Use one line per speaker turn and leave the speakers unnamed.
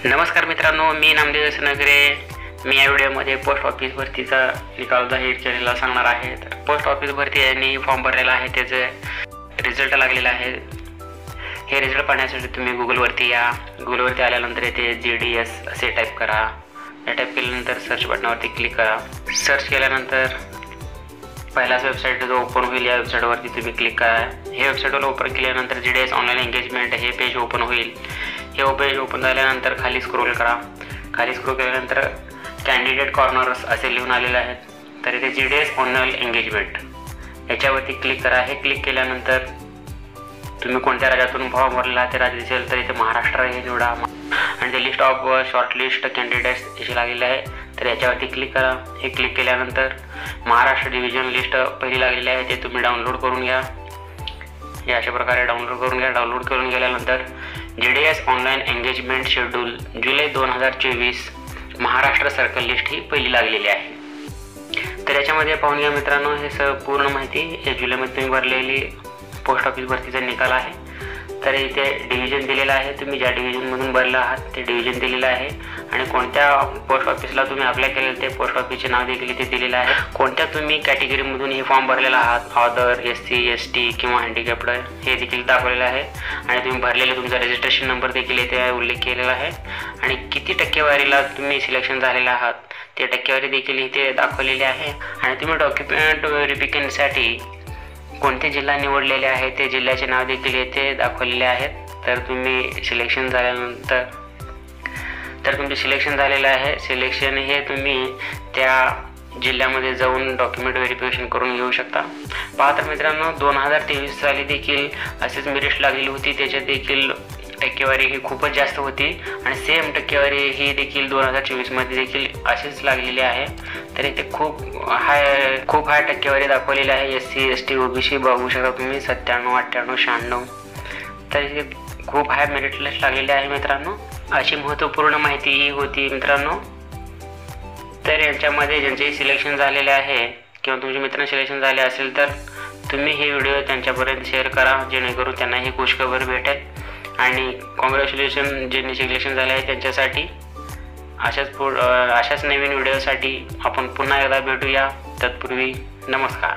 नमस्कार मित्रांनो, मी नामदेव सनगरे। मी या व्हिडिओमध्ये पोस्ट ऑफिस भरतीचा निकाल जाहीर केलेला सांगणार आहे। तर पोस्ट ऑफिस भरती यांनी फॉर्म भरलेला आहे, त्याचे रिझल्ट लागलेला आहे। हे रिझल्ट पाहण्यासाठी तुम्ही गुगलवरती या। गुगलवरती आल्यानंतर येथे GDS असे टाईप करा। हे टाईप केल्यानंतर सर्च बटनावरती क्लिक करा। सर्च केल्यानंतर पहिलाच वेबसाईट जो ओपन होईल या वेबसाईटवरती तुम्ही क्लिक करा। हे वेबसाईटवर ओपन केल्यानंतर GDS ऑनलाईन एंगेजमेंट हे पेज ओपन होईल। हे पेज ओपन झाल्यानंतर खाली स्क्रोल करा। खाली स्क्रोल केल्यानंतर कॅन्डिडेट कॉर्नर्स असे लिहून आलेले आहेत। तर इथे GDS ऑनलाईन एंगेजमेंट याच्यावरती क्लिक करा। हे क्लिक केल्यानंतर तुम्ही कोणत्या राज्यातून फॉर्म भरलेला ते राज्य दिसेल, तर इथे महाराष्ट्र हे निवडा आणि ते लिस्ट ऑफ शॉर्टलिस्ट कॅन्डिडेट्स असे लागलेले आहे। तर याच्यावरती क्लिक करा। हे क्लिक केल्यानंतर महाराष्ट्र डिव्हिजन लिस्ट पहिली लागलेली आहे, ते तुम्ही डाउनलोड करून घ्या। हे अशा प्रकारे डाउनलोड करून घ्या। डाउनलोड करून गेल्यानंतर GDS ऑनलाईन एंगेजमेंट शेड्यूल जुलै 2024 महाराष्ट्र सर्कल लिस्ट ही पहिली लागलेली आहे। तर याच्यामध्ये पाहून घ्या मित्रांनो, हे पूर्ण माहिती हे जुलैमध्ये तुम्ही भरलेली पोस्ट ऑफिस भरतीचा निकाल आहे। तर इथे डिव्हिजन दिलेला आहे, तुम्ही ज्या डिव्हिजनमधून भरला आहात ते डिव्हिजन दिलेलं आहे आणि कोणत्या पोस्ट ऑफिसला तुम्ही अप्लाय केलेलं ते पोस्ट ऑफिसचे नाव देखील इथे दिलेलं आहे। कोणत्या तुम्ही कॅटेगरीमधून हे फॉर्म भरलेला आहात, ऑदर, SC ST किंवा हँडिकॅप्ड हे देखील दाखवलेलं आहे आणि तुम्ही भरलेले तुमचा रजिस्ट्रेशन नंबर देखील इथे उल्लेख केलेला आहे आणि किती टक्केवारीला तुम्ही सिलेक्शन झालेला आहात ते टक्केवारी देखील इथे दाखवलेली आहे आणि तुम्ही डॉक्युमेंट व्हेरिफिकेशनसाठी कोणते जिल्हा निवडलेले आहे ते जिल्ह्याचे नाव देखील येथे दाखवलेले आहेत। तर तुम्ही सिलेक्शन झाल्यानंतर तुमचे सिलेक्शन झालेलं आहे। सिलेक्शन हे तुम्ही त्या जिल्ह्यामध्ये जाऊन डॉक्युमेंट व्हेरिफिकेशन करून घेऊ शकता। पहा तर मित्रांनो, 2023 साली देखील असेच मेरिट लागलेली होती, त्याच्यात देखील टक्केवारी ही खूपच जास्त होती आणि सेम टक्केवारी ही देखील 2024 मध्ये देखील अशीच लागलेली आहे। तर इथे खूप हाय टक्केवारी दाखवलेली आहे। SC ST OBC बघू शकता तुम्ही 97 98 96। तर इथे खूप हाय मेरिट लिस्ट लागलेली आहे मित्रांनो। अशी महत्त्वपूर्ण माहिती ही होती मित्रांनो। तर यांच्यामध्ये ज्यांचे सिलेक्शन झालेले आहे किंवा तुमचे मित्र सिलेक्शन झाले असेल तर तुम्ही हे व्हिडिओ त्यांच्यापर्यंत शेअर करा, जेणेकरून त्यांना ही खुशखबर भेटेल आणि कॉंग्रॅच्युलेशन ज्यांनी सिलेक्शन झाले आहे त्यांच्यासाठी। अशाच नवीन व्हिडिओसाठी आपण पुन्हा एकदा भेटूया। तत्पूर्वी नमस्कार।